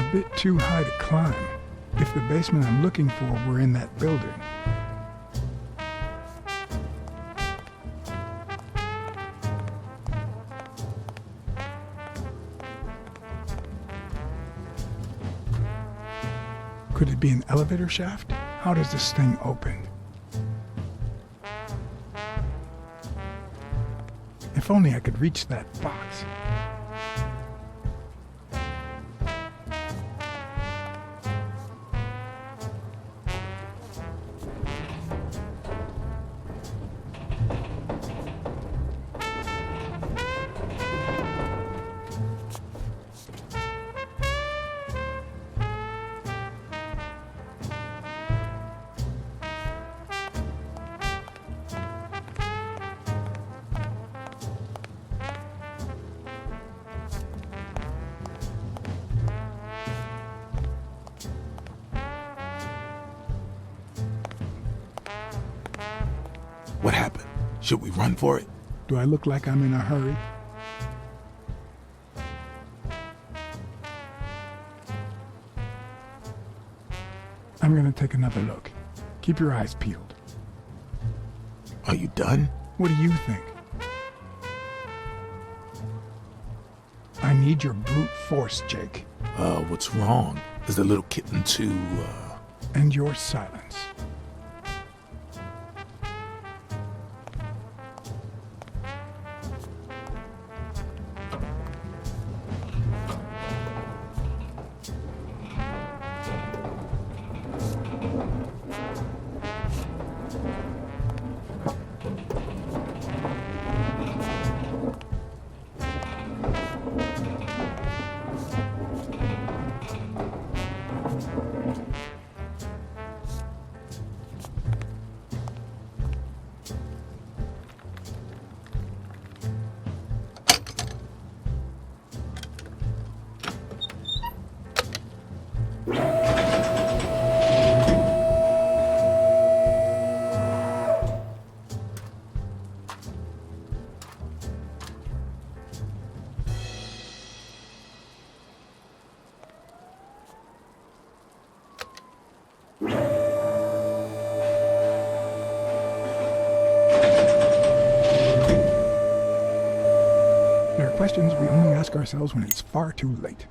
a bit too high to climb. If the basement I'm looking for were in that building. Could it be an elevator shaft? How does this thing open? If only I could reach that box. What happened? Should we run for it? Do I look like I'm in a hurry? I'm gonna take another look. Keep your eyes peeled. Are you done? What do you think? I need your brute force, Jake. What's wrong? Is the little kitten too, And your silence. There are questions we only ask ourselves when it's far too late.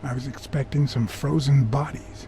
I was expecting some frozen bodies.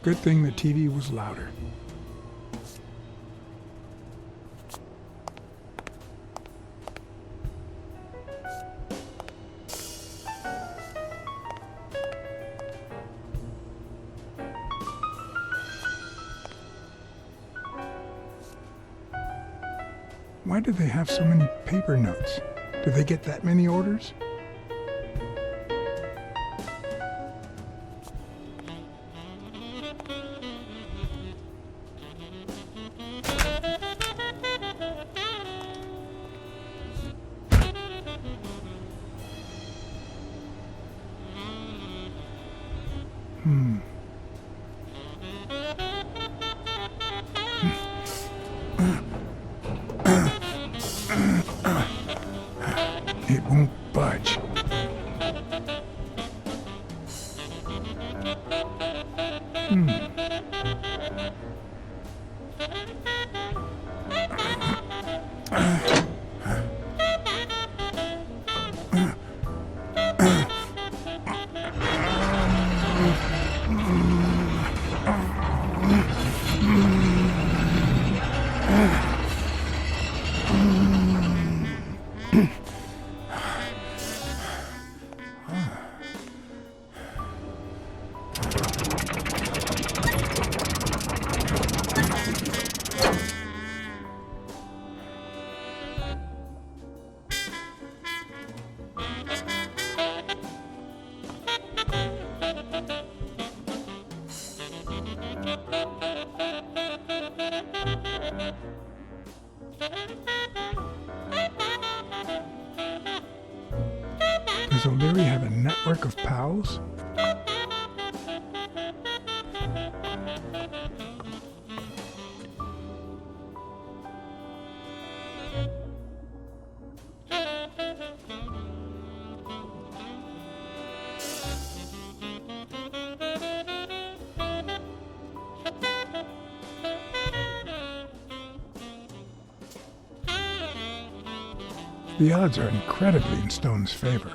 Good thing the TV was louder. Why do they have so many paper notes? Do they get that many orders? It won't budge. Does O'Leary have a network of pals? The odds are incredibly in Stone's favor.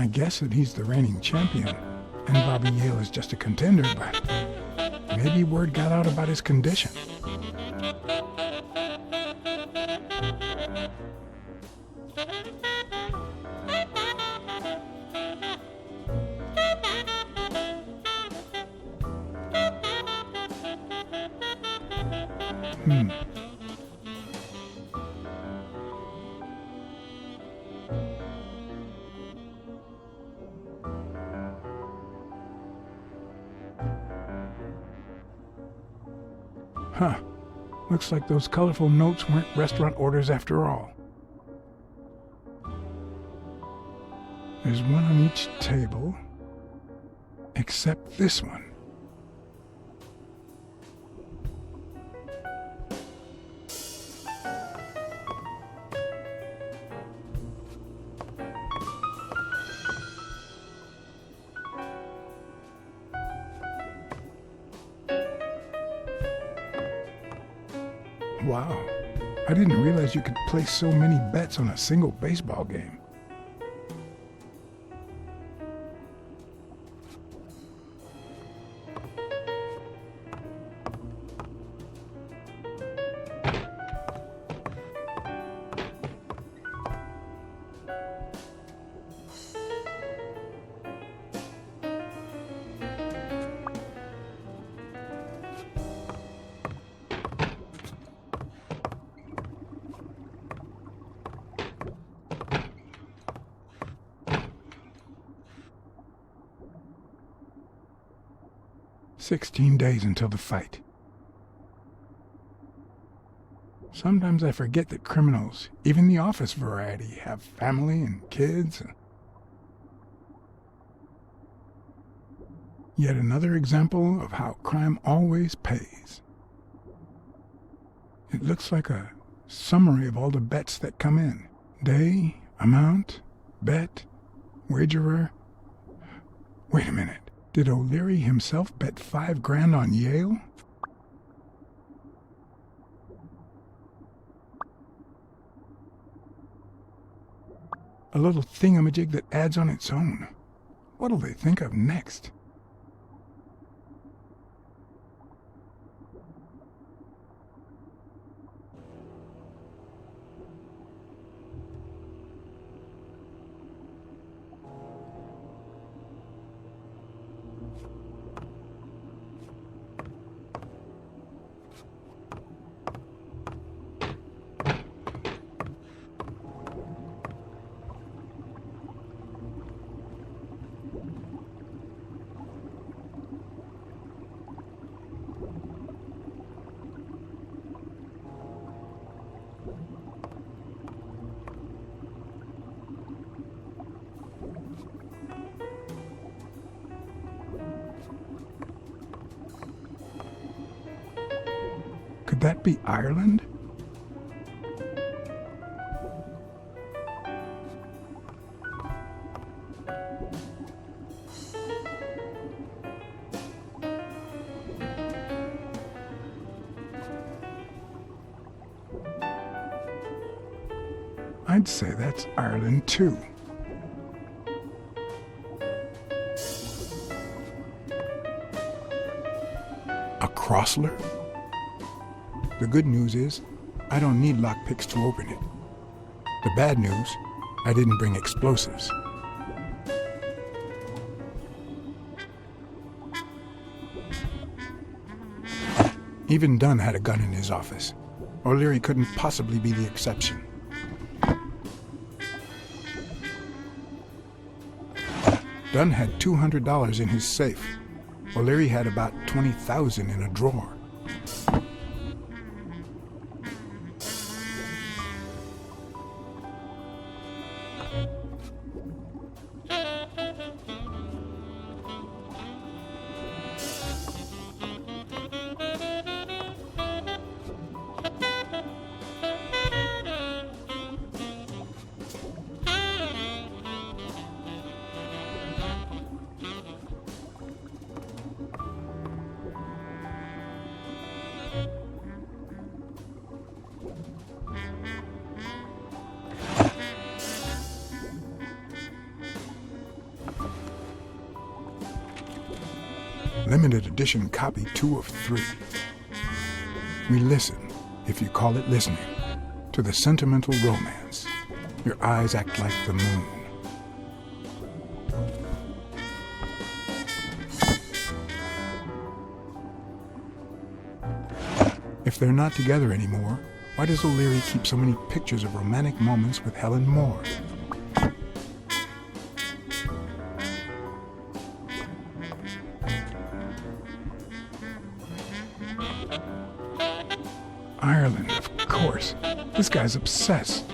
I guess that he's the reigning champion, and Bobby Yale is just a contender, but maybe word got out about his condition. Huh. Looks like those colorful notes weren't restaurant orders after all. There's one on each table, except this one. Wow, I didn't realize you could place so many bets on a single baseball game. "16 days until the fight." Sometimes I forget that criminals, even the office variety, have family and kids. Yet another example of how crime always pays. It looks like a summary of all the bets that come in. Day, amount, bet, wagerer. Wait a minute. Did O'Leary himself bet $5 grand on Yale? A little thingamajig that adds on its own. What'll they think of next? Could that be Ireland? I'd say that's Ireland too. A Crossler? The good news is, I don't need lockpicks to open it. The bad news, I didn't bring explosives. Even Dunn had a gun in his office. O'Leary couldn't possibly be the exception. Dunn had $200 in his safe. O'Leary had about $20,000 in a drawer. Limited edition copy 2 of 3. We listen, if you call it listening, to the sentimental romance. Your eyes act like the moon. If they're not together anymore, why does O'Leary keep so many pictures of romantic moments with Helen Moore? Ireland, of course. This guy's obsessed.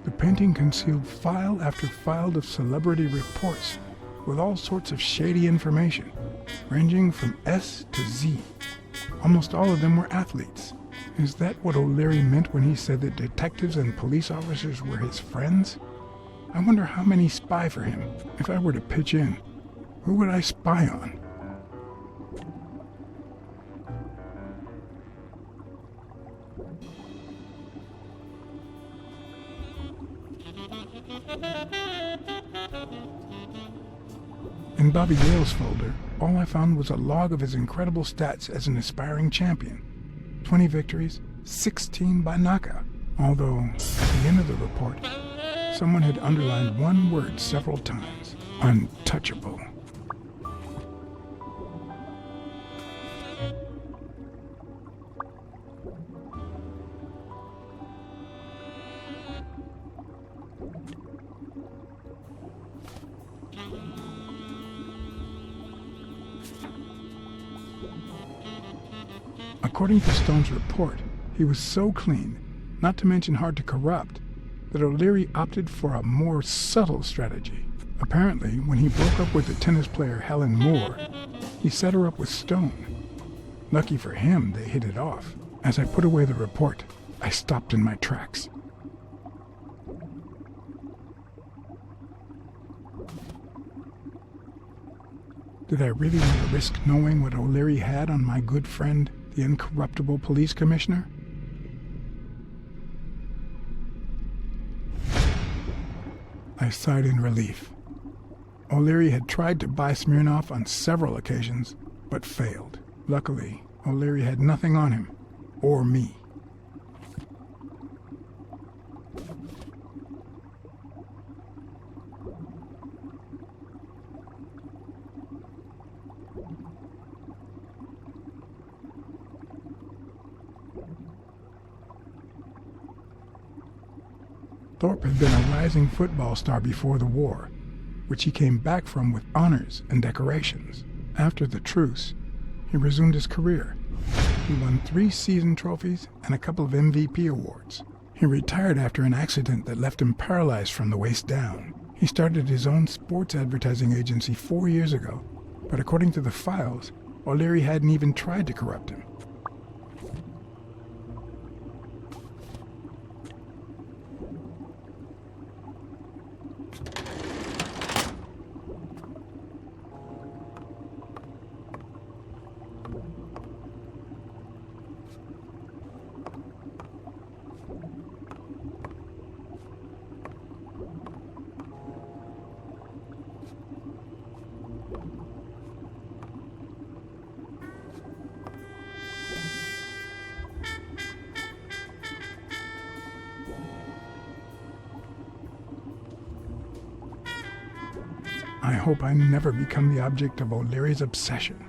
The painting concealed file after file of celebrity reports with all sorts of shady information, ranging from S to Z. Almost all of them were athletes. Is that what O'Leary meant when he said that detectives and police officers were his friends? I wonder how many spy for him. If I were to pitch in, who would I spy on? In Bobby Gale's folder, all I found was a log of his incredible stats as an aspiring champion. 20 victories, 16 by knockout. Although, at the end of the report, someone had underlined one word several times: untouchable. According to Stone's report, he was so clean, not to mention hard to corrupt, that O'Leary opted for a more subtle strategy. Apparently, when he broke up with the tennis player Helen Moore, he set her up with Stone. Lucky for him, they hit it off. As I put away the report, I stopped in my tracks. Did I really want to risk knowing what O'Leary had on my good friend, the incorruptible police commissioner? I sighed in relief. O'Leary had tried to buy Smirnoff on several occasions, but failed. Luckily, O'Leary had nothing on him, or me. Thorpe had been a rising football star before the war, which he came back from with honors and decorations. After the truce, he resumed his career. He won 3 season trophies and a couple of MVP awards. He retired after an accident that left him paralyzed from the waist down. He started his own sports advertising agency 4 years ago, but according to the files, O'Leary hadn't even tried to corrupt him. I hope I never become the object of O'Leary's obsession.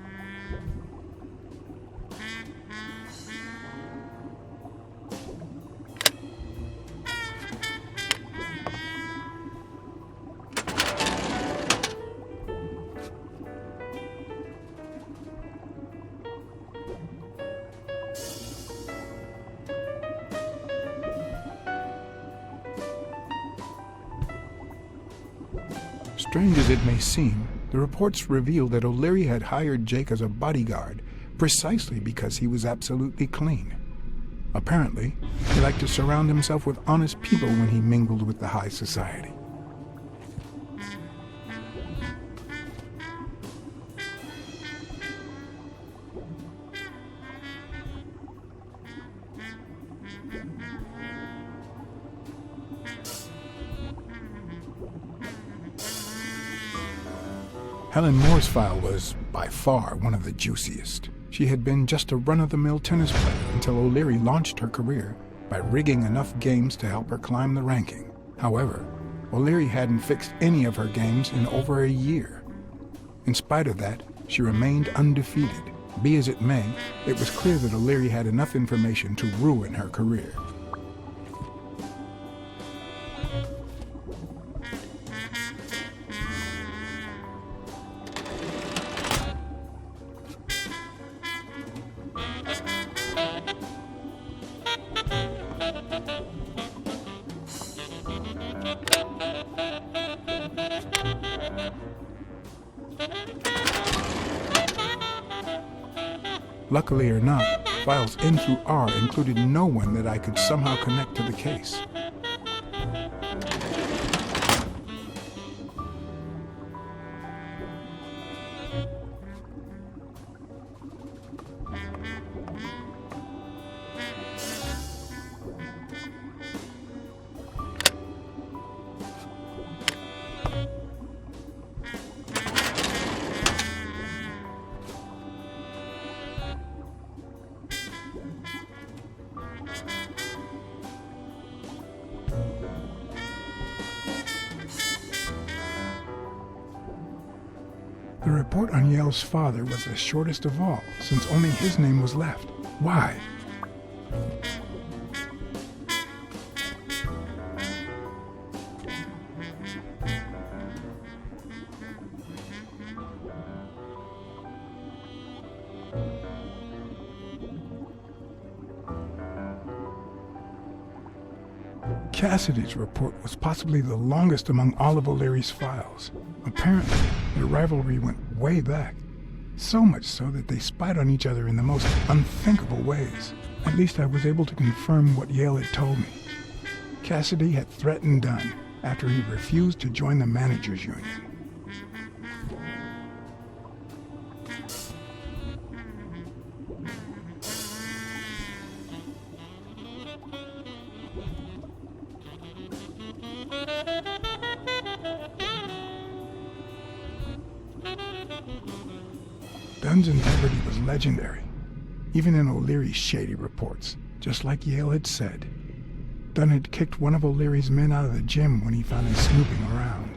Strange as it may seem, the reports reveal that O'Leary had hired Jake as a bodyguard precisely because he was absolutely clean. Apparently, he liked to surround himself with honest people when he mingled with the high society. Helen Moore's file was, by far, one of the juiciest. She had been just a run-of-the-mill tennis player until O'Leary launched her career by rigging enough games to help her climb the ranking. However, O'Leary hadn't fixed any of her games in over a year. In spite of that, she remained undefeated. Be as it may, it was clear that O'Leary had enough information to ruin her career. Luckily or not, files N through R included no one that I could somehow connect to the case. The report on Yale's father was the shortest of all, since only his name was left. Why? Cassidy's report was possibly the longest among all of O'Leary's files. Apparently, their rivalry went way back. So much so that they spied on each other in the most unthinkable ways. At least I was able to confirm what Yale had told me. Cassidy had threatened Dunn after he refused to join the managers' union. Dunn's integrity was legendary, even in O'Leary's shady reports, just like Yale had said. Dunn had kicked one of O'Leary's men out of the gym when he found him snooping around.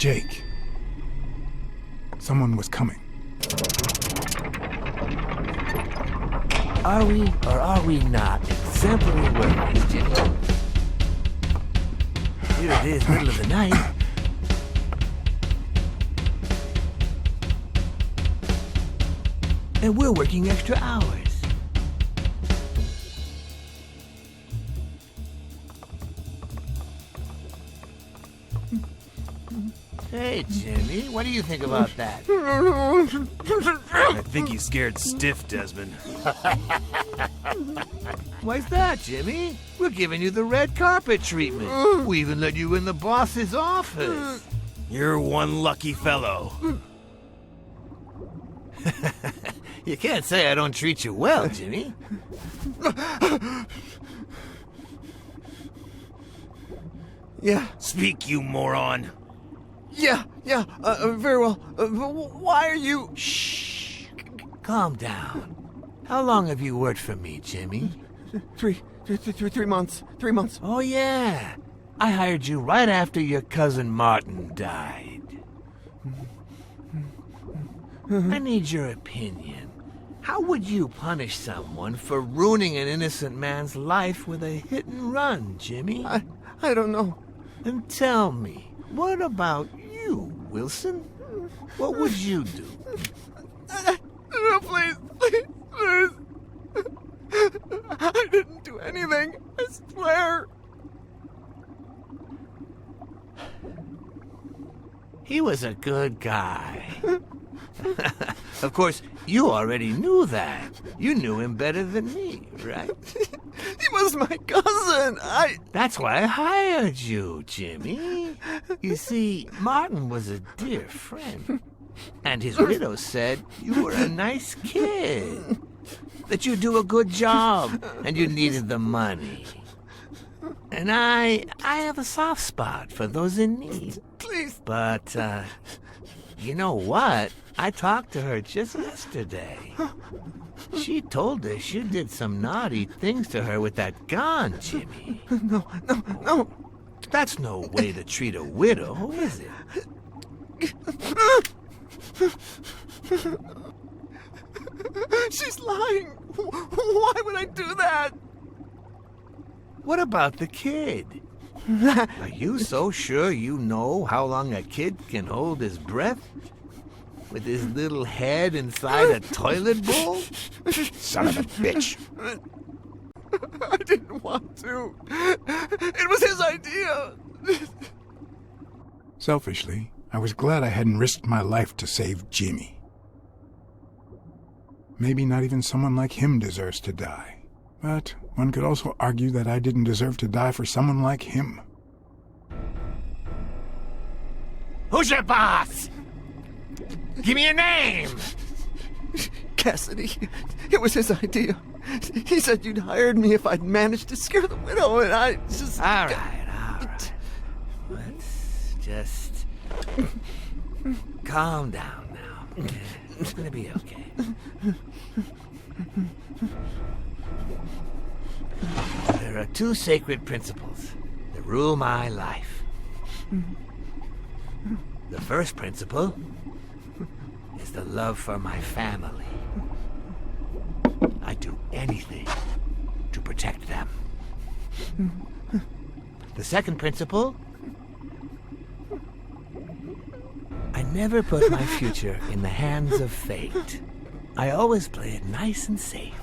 Jake. Someone was coming. Are we or are we not exemplary workers, Jimmy? Here it is, middle of the night. And we're working extra hours. Hey, Jimmy, what do you think about that? I think he's scared stiff, Desmond. Why's that, Jimmy? We're giving you the red carpet treatment. We even let you in the boss's office. You're one lucky fellow. You can't say I don't treat you well, Jimmy. Yeah, Speak, you moron. very well. Why are you... Shh. Calm down. How long have you worked for me, Jimmy? 3 months. 3 months. Oh, yeah. I hired you right after your cousin Martin died. I need your opinion. How would you punish someone for ruining an innocent man's life with a hit and run, Jimmy? I don't know. Then tell me, what about you, Wilson? What would you do? No, please. I didn't do anything. I swear. He was a good guy. Of course, you already knew that. You knew him better than me, right? He was my cousin. That's why I hired you, Jimmy. You see, Martin was a dear friend. And his widow said you were a nice kid. That you do a good job, and you needed the money. And I have a soft spot for those in need. Please. But, you know what? I talked to her just yesterday. She told us you did some naughty things to her with that gun, Jimmy. No. That's no way to treat a widow, is it? She's lying. Why would I do that? What about the kid? Are you so sure you know how long a kid can hold his breath? With his little head inside a toilet bowl? Son of a bitch. I didn't want to. It was his idea. Selfishly, I was glad I hadn't risked my life to save Jimmy. Maybe not even someone like him deserves to die. But one could also argue that I didn't deserve to die for someone like him. Who's your boss? Give me a name! Cassidy. It was his idea. He said you'd hired me if I'd managed to scare the widow, and I just... All right. Let's just calm down now. It's gonna be okay. There are two sacred principles that rule my life. The first principle is the love for my family. I'd do anything to protect them. The second principle, I never put my future in the hands of fate. I always play it nice and safe.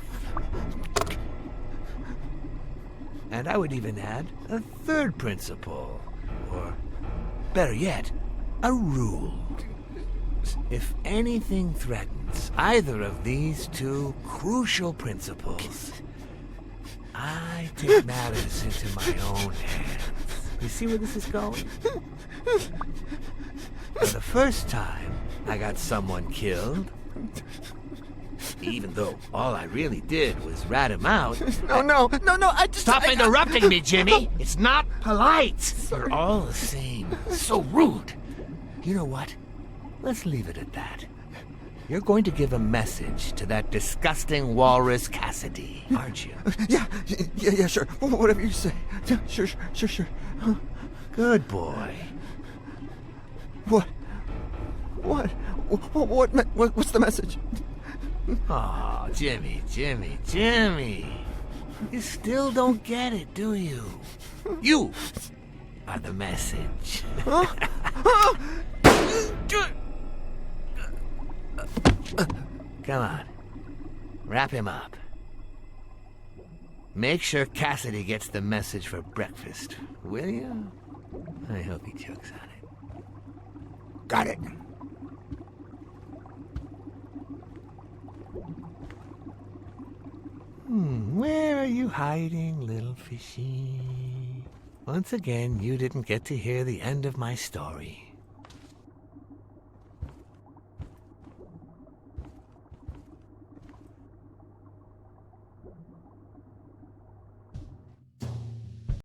And I would even add a third principle, or better yet, a rule. If anything threatens either of these two crucial principles, I take matters into my own hands. You see where this is going? For the first time I got someone killed, even though all I really did was rat him out. No, I just... Stop interrupting me, Jimmy! It's not polite! You're all the same. So rude. You know what? Let's leave it at that. You're going to give a message to that disgusting walrus Cassidy, aren't you? Yeah, sure. Whatever you say. Yeah, sure. Good boy. What? What's the message? Oh, Jimmy. You still don't get it, do you? You are the message. Come on. Wrap him up. Make sure Cassidy gets the message for breakfast, will you? I hope he chokes on it. Got it. Where are you hiding, little fishy? Once again, you didn't get to hear the end of my story.